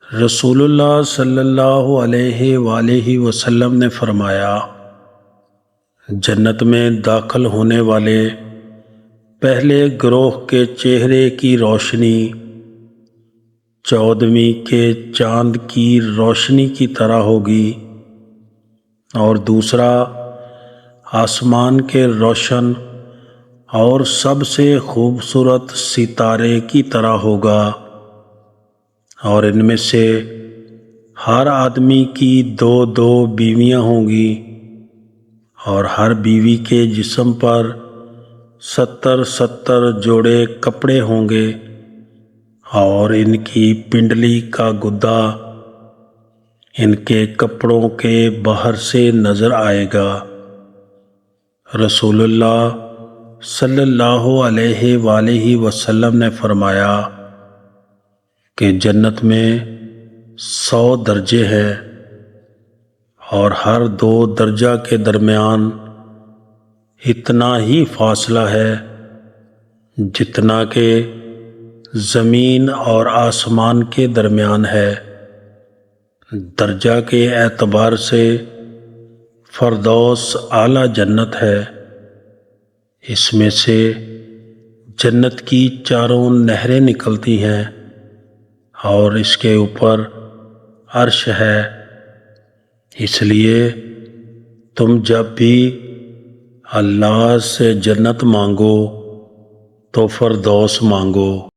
رسول اللہ صلی اللہ علیہ وآلہ وسلم نے فرمایا، جنت میں داخل ہونے والے پہلے گروہ کے چہرے کی روشنی 14ویں کے چاند کی روشنی کی طرح ہوگی، اور دوسرا آسمان کے روشن اور سب سے خوبصورت ستارے کی طرح ہوگا، اور ان میں سے ہر آدمی کی 2 بیویاں ہوں گی، اور ہر بیوی کے جسم پر 70 جوڑے کپڑے ہوں گے، اور ان کی پنڈلی کا گدا ان کے کپڑوں کے باہر سے نظر آئے گا۔ رسول اللہ صلی اللہ علیہ وآلہ وسلم نے فرمایا کہ جنت میں 100 درجے ہیں، اور ہر 2 درجہ کے درمیان اتنا ہی فاصلہ ہے جتنا کہ زمین اور آسمان کے درمیان ہے۔ درجہ کے اعتبار سے فردوس اعلیٰ جنت ہے۔ اس میں سے جنت کی 4 نہریں نکلتی ہیں، اور اس کے اوپر عرش ہے۔ اس لیے تم جب بھی اللہ سے جنت مانگو تو فردوس مانگو۔